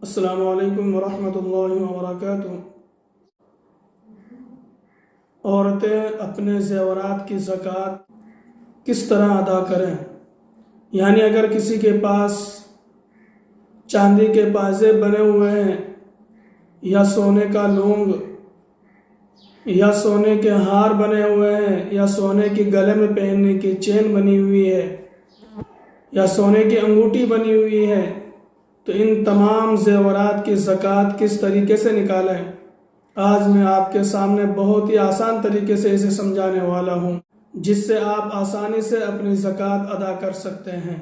अस्सलामु अलैकुम वरहमतुल्लाहि वबरकातुहू। औरतें अपने ज़ेवरात की ज़कात किस तरह अदा करें? यानी अगर किसी के पास चांदी के पाजेब बने हुए हैं या सोने का लौंग या सोने के हार बने हुए हैं या सोने की गले में पहनने की चेन बनी हुई है या सोने की अंगूठी बनी हुई है, तो इन तमाम ज़ेवरात की ज़कात किस तरीके से निकालें? आज मैं आपके सामने बहुत ही आसान तरीके से इसे समझाने वाला हूँ, जिससे आप आसानी से अपनी ज़कात अदा कर सकते हैं।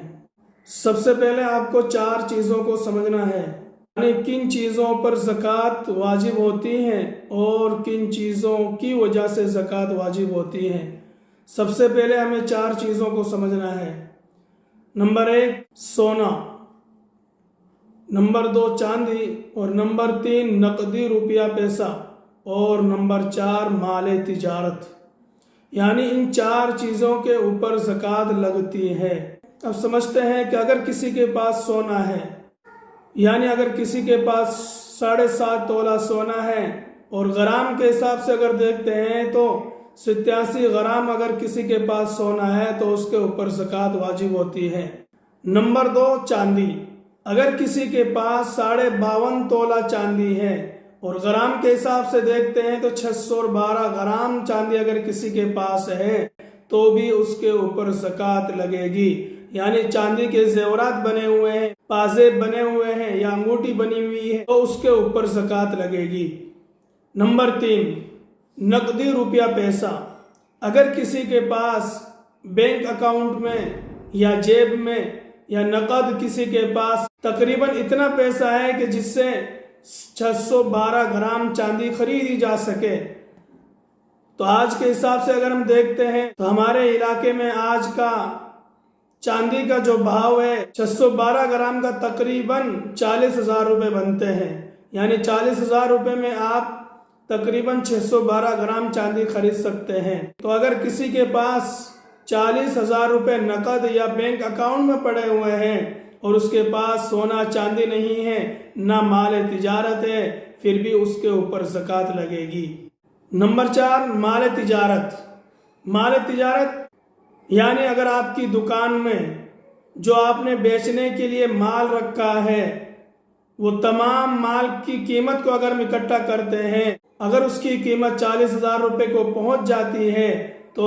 सबसे पहले आपको 4 चीज़ों को समझना है, यानी किन चीज़ों पर ज़कात वाजिब होती हैं और किन चीज़ों की वजह से ज़कात वाजिब होती है। सबसे पहले हमें 4 चीज़ों को समझना है। नंबर 1 सोना, नंबर 2 चांदी और नंबर 3 नकदी रुपया पैसा और नंबर 4 माल तिजारत। यानी इन 4 चीज़ों के ऊपर ज़कात लगती है। अब समझते हैं कि अगर किसी के पास सोना है, यानी अगर किसी के पास 7.5 तोला सोना है और ग्राम के हिसाब से अगर देखते हैं तो 87 ग्राम अगर किसी के पास सोना है तो उसके ऊपर ज़कात वाजिब होती है। नंबर 2 चांदी, अगर किसी के पास 52.5 तोला चांदी है और ग्राम के हिसाब से देखते हैं तो 612 ग्राम चांदी अगर किसी के पास है तो भी उसके ऊपर ज़कात लगेगी। यानी चांदी के ज़ेवरात बने हुए हैं, पाजेब बने हुए हैं या अंगूठी बनी हुई है तो उसके ऊपर ज़कात लगेगी। नंबर 3 नकदी रुपया पैसा, अगर किसी के पास बैंक अकाउंट में या जेब में या नकद किसी के पास तकरीबन इतना पैसा है कि जिससे 612 ग्राम चांदी खरीदी जा सके, तो आज के हिसाब से अगर हम देखते हैं तो हमारे इलाके में आज का चांदी का जो भाव है 612 ग्राम का तकरीबन 40,000 रुपये बनते हैं। यानी 40,000 रुपये में आप तकरीबन 612 ग्राम चांदी खरीद सकते हैं। तो अगर किसी के पास 40,000 रुपये नकद या बैंक अकाउंट में पड़े हुए हैं और उसके पास सोना चांदी नहीं है, ना माल तिजारत है, फिर भी उसके ऊपर ज़कात लगेगी। नंबर 4 माल तिजारत। माल तिजारत यानी अगर आपकी दुकान में जो आपने बेचने के लिए माल रखा है वो तमाम माल की कीमत को अगर हम इकट्ठा करते हैं, अगर उसकी कीमत 40,000 रुपये को पहुंच जाती है तो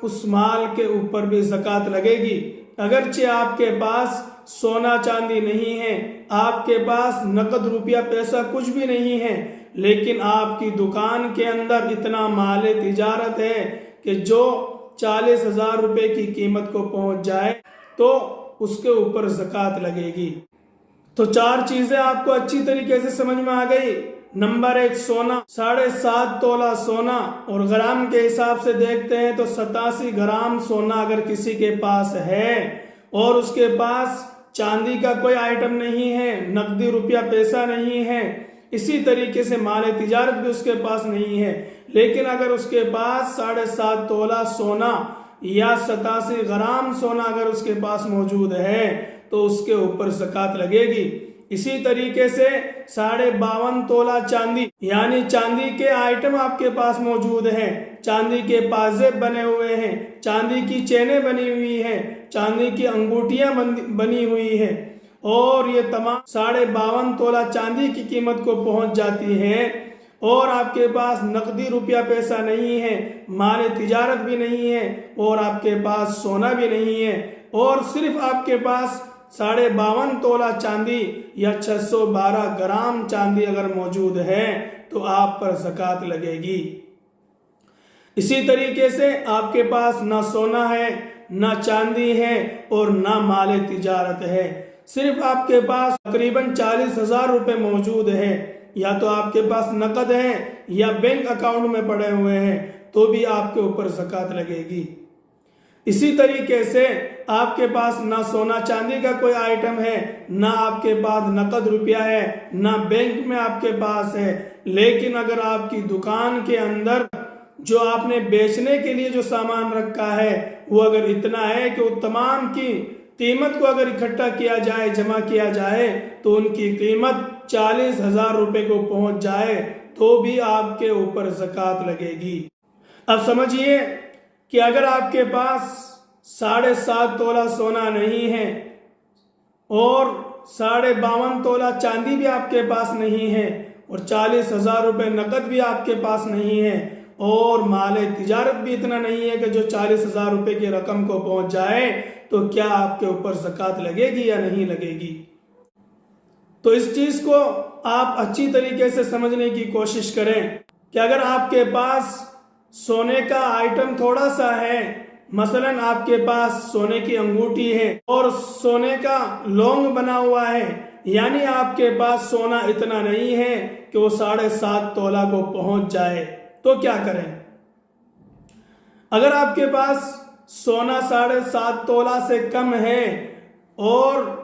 उस माल के ऊपर भी ज़कात लगेगी। अगरचे आपके पास सोना चांदी नहीं है, आपके पास नकद रुपया पैसा कुछ भी नहीं है, लेकिन आपकी दुकान के अंदर इतना माल तिजारत है कि जो 40,000 रुपये की कीमत को पहुंच जाए तो उसके ऊपर ज़कात लगेगी। तो 4 चीज़ें आपको अच्छी तरीके से समझ में आ गई। नंबर 1 सोना, 7.5 तोला सोना और ग्राम के हिसाब से देखते हैं तो 87 ग्राम सोना अगर किसी के पास है और उसके पास चांदी का कोई आइटम नहीं है, नकदी रुपया पैसा नहीं है, इसी तरीके से माल तिजारत भी उसके पास नहीं है, लेकिन अगर उसके पास 7.5 तोला सोना या 87 ग्राम सोना अगर उसके पास मौजूद है तो उसके ऊपर ज़कात लगेगी। इसी तरीके से 52.5 तोला चांदी, यानी चांदी के आइटम आपके पास मौजूद हैं, चांदी के पाजेब बने हुए हैं, चांदी की चेनें बनी हुई हैं, चांदी की अंगूठियां बनी हुई हैं और ये तमाम 52.5 तोला चांदी की कीमत को पहुंच जाती है और आपके पास नकदी रुपया पैसा नहीं है, माल तिजारत भी नहीं है और आपके पास सोना भी नहीं है और सिर्फ आपके पास 52.5 तोला चांदी या 612 ग्राम चांदी अगर मौजूद है तो आप पर ज़कात लगेगी। इसी तरीके से आपके पास ना सोना है, ना चांदी है और ना माल तिजारत है, सिर्फ आपके पास तकरीबन 40,000 रुपये मौजूद है, या तो आपके पास नकद है या बैंक अकाउंट में पड़े हुए हैं, तो भी आपके ऊपर ज़कात लगेगी। इसी तरीके से आपके पास ना सोना चांदी का कोई आइटम है, ना आपके पास नकद रुपया है, ना बैंक में आपके पास है, लेकिन अगर आपकी दुकान के अंदर जो आपने बेचने के लिए जो सामान रखा है वो अगर इतना है कि वो तमाम की कीमत को अगर इकट्ठा किया जाए, जमा किया जाए तो उनकी कीमत 40,000 रुपये को पहुंच जाए तो भी आपके ऊपर ज़कात लगेगी। अब समझिए कि अगर आपके पास 7.5 तोला सोना नहीं है और 52.5 तोला चांदी भी आपके पास नहीं है और 40,000 रुपये नकद भी आपके पास नहीं है और माल तिजारत भी इतना नहीं है कि जो 40,000 रुपये की रकम को पहुंच जाए, तो क्या आपके ऊपर ज़कात लगेगी या नहीं लगेगी? तो इस चीज़ को आप अच्छी तरीके से समझने की कोशिश करें कि अगर आपके पास सोने का आइटम थोड़ा सा है, मसलन आपके पास सोने की अंगूठी है और सोने का लौंग बना हुआ है, यानी आपके पास सोना इतना नहीं है कि वो 7.5 तोला को पहुंच जाए, तो क्या करें? अगर आपके पास सोना 7.5 तोला से कम है और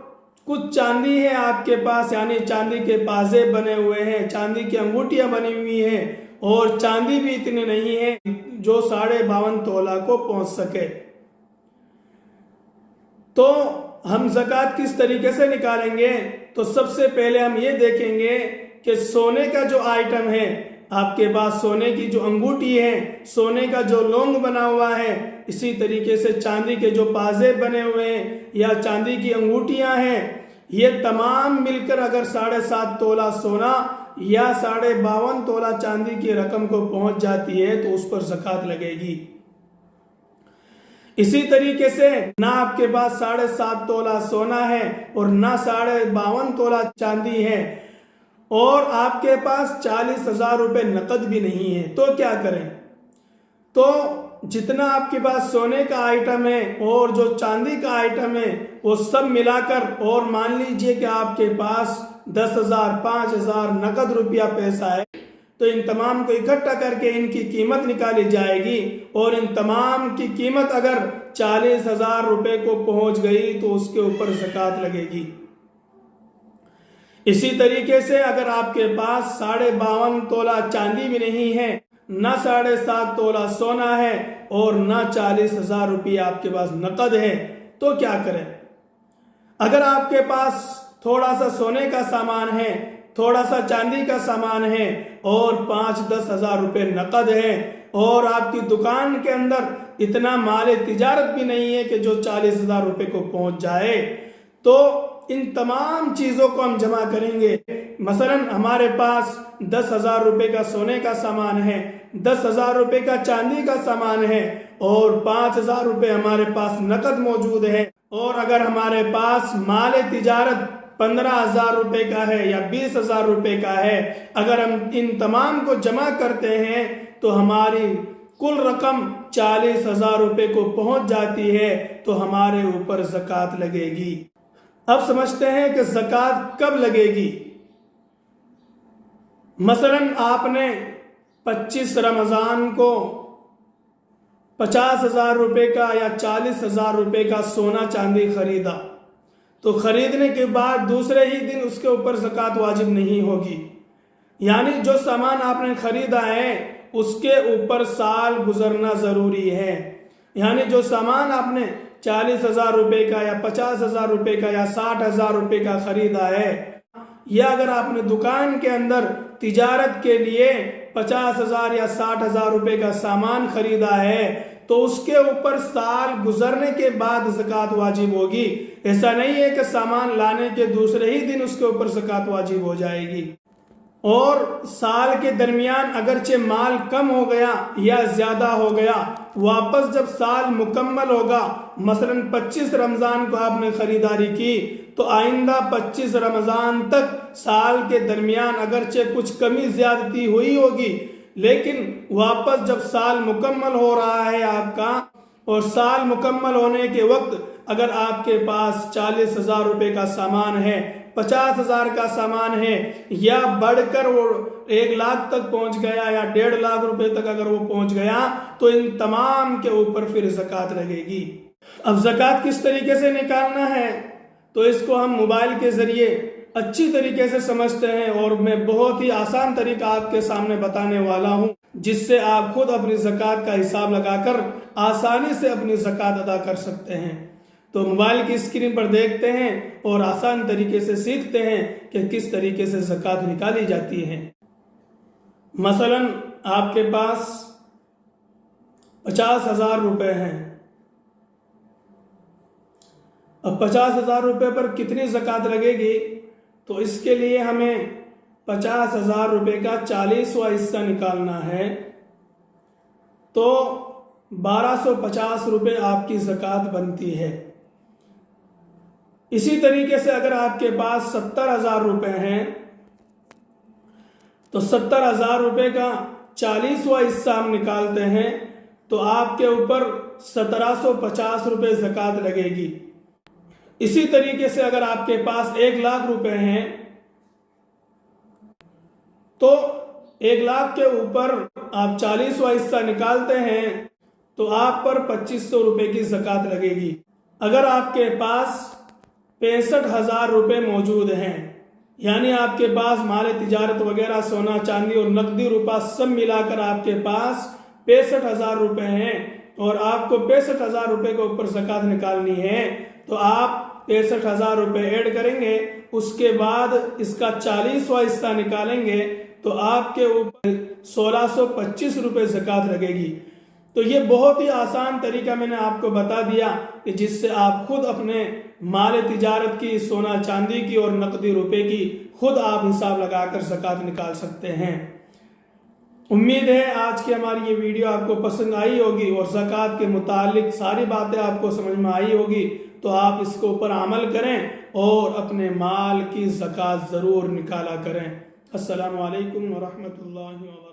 कुछ चांदी है आपके पास, यानी चांदी के पाजे बने हुए हैं, चांदी की अंगूठियां बनी हुई हैं और चांदी भी इतनी नहीं है जो 52.5 तोला को पहुंच सके, तो हम ज़कात किस तरीके से निकालेंगे? तो सबसे पहले हम ये देखेंगे कि सोने का जो आइटम है, आपके पास सोने की जो अंगूठी है, सोने का जो लौंग बना हुआ है, इसी तरीके से चांदी के जो पाजे बने हुए हैं या चांदी की अंगूठियां हैं, ये तमाम मिलकर अगर 7.5 तोला सोना या 52.5 तोला चांदी की रकम को पहुंच जाती है तो उस पर ज़कात लगेगी। इसी तरीके से ना आपके पास 7.5 तोला सोना है और ना 52.5 तोला चांदी है और आपके पास 40,000 रुपये नकद भी नहीं है, तो क्या करें? तो जितना आपके पास सोने का आइटम है और जो चांदी का आइटम है वो सब मिलाकर, और मान लीजिए कि आपके पास 10,000 5,000 नकद रुपया पैसा है, तो इन तमाम को इकट्ठा करके इनकी कीमत निकाली जाएगी और इन तमाम की कीमत अगर 40,000 रुपये को पहुंच गई तो उसके ऊपर ज़कात लगेगी। इसी तरीके से अगर आपके पास 52.5 तोला चांदी भी नहीं है, ना 7.5 तोला सोना है और ना 40,000 रुपये आपके पास नकद है, तो क्या करें? अगर आपके पास थोड़ा सा सोने का सामान है, थोड़ा सा चांदी का सामान है और 5-10 हज़ार रुपये नकद है और आपकी दुकान के अंदर इतना माल तिजारत भी नहीं है कि जो 40,000 रुपये को पहुंच जाए, तो इन तमाम चीज़ों को हम जमा करेंगे। मसलन हमारे पास 10,000 रुपये का सोने का सामान है, 10,000 रुपये का चांदी का सामान है और 5,000 रुपये हमारे पास नकद मौजूद है, और अगर हमारे पास माल तिजारत 15,000 रुपये का है या 20,000 रुपये का है, अगर हम इन तमाम को जमा करते हैं तो हमारी कुल रकम 40,000 रुपये को पहुंच जाती है, तो हमारे ऊपर ज़कात लगेगी। अब समझते हैं कि ज़कात कब लगेगी। मसलन आपने 25 रमज़ान को 50,000 रुपये का या 40,000 रुपये का सोना चांदी खरीदा, तो खरीदने के बाद दूसरे ही दिन उसके ऊपर ज़कात वाजिब नहीं होगी। यानी जो सामान आपने खरीदा है उसके ऊपर साल गुजरना ज़रूरी है। यानी जो सामान आपने 40,000 रुपये का या 50,000 रुपये का या 60,000 रुपये का खरीदा है, या अगर आपने दुकान के अंदर तिजारत के लिए 50,000 या 60,000 रुपये का सामान खरीदा है, तो उसके ऊपर साल गुजरने के बाद ज़कात वाजिब होगी। ऐसा नहीं है कि सामान लाने के दूसरे ही दिन उसके ऊपर ज़कात वाजिब हो जाएगी। और साल के दरमियान अगरचे माल कम हो गया या ज़्यादा हो गया, वापस जब साल मुकम्मल होगा, मसलन 25 रमज़ान को आपने ख़रीदारी की, तो आइंदा 25 रमज़ान तक साल के दरमियान अगरचे कुछ कमी ज़्यादती हुई होगी, लेकिन वापस जब साल मुकम्मल हो रहा है आपका, और साल मुकम्मल होने के वक्त अगर आपके पास 40,000 रुपये का सामान है, 50,000 का सामान है, या बढ़कर वो 1 लाख तक पहुंच गया या 1.5 लाख रुपए तक अगर वो पहुंच गया, तो इन तमाम के ऊपर फिर ज़कात लगेगी। अब ज़कात किस तरीके से निकालना है, तो इसको हम मोबाइल के ज़रिए अच्छी तरीके से समझते हैं, और मैं बहुत ही आसान तरीका आपके सामने बताने वाला हूं, जिससे आप खुद अपनी ज़कात का हिसाब लगाकर आसानी से अपनी ज़कात अदा कर सकते हैं। तो मोबाइल की स्क्रीन पर देखते हैं और आसान तरीके से सीखते हैं कि किस तरीके से ज़कात निकाली जाती है। मसलन आपके पास 50,000 रुपये हैं। अब 50,000 रुपये पर कितनी ज़कात लगेगी? तो इसके लिए हमें 50,000 रुपये का 40वां हिस्सा निकालना है, तो 1250 रुपये आपकी ज़कात बनती है। इसी तरीके से अगर आपके पास 70,000 रुपये हैं तो 70,000 रुपये का 40वां हिस्सा हम निकालते हैं तो आपके ऊपर 1750 रुपये ज़कात लगेगी। इसी तरीके से अगर आपके पास 1,00,000 रुपये हैं तो 1,00,000 के ऊपर आप 40वां हिस्सा निकालते हैं तो आप पर 2500 रुपये की ज़कात लगेगी। अगर आपके पास 65,000 रुपये मौजूद हैं, यानी आपके पास माल तिजारत वगैरह सोना चांदी और नकदी रुपया सब मिलाकर आपके पास 65,000 रुपये हैं और आपको 65,000 रुपये के ऊपर ज़कात निकालनी है, तो आप 65,000 रुपये ऐड करेंगे, उसके बाद इसका 40वां हिस्सा निकालेंगे तो आपके ऊपर 1,625 रुपये ज़कात लगेगी। तो ये बहुत ही आसान तरीका मैंने आपको बता दिया कि जिससे आप खुद अपने माल तिजारत की, सोना चांदी की और नकदी रुपए की खुद आप हिसाब लगाकर ज़कात निकाल सकते हैं। उम्मीद है आज की हमारी ये वीडियो आपको पसंद आई होगी और ज़कात के मुतालिक सारी बातें आपको समझ में आई होगी, तो आप इसके ऊपर अमल करें और अपने माल की ज़कात ज़रूर निकाला करें। अस्सलामु अलैकुम व रहमतुल्लाहि व बरकातुहू।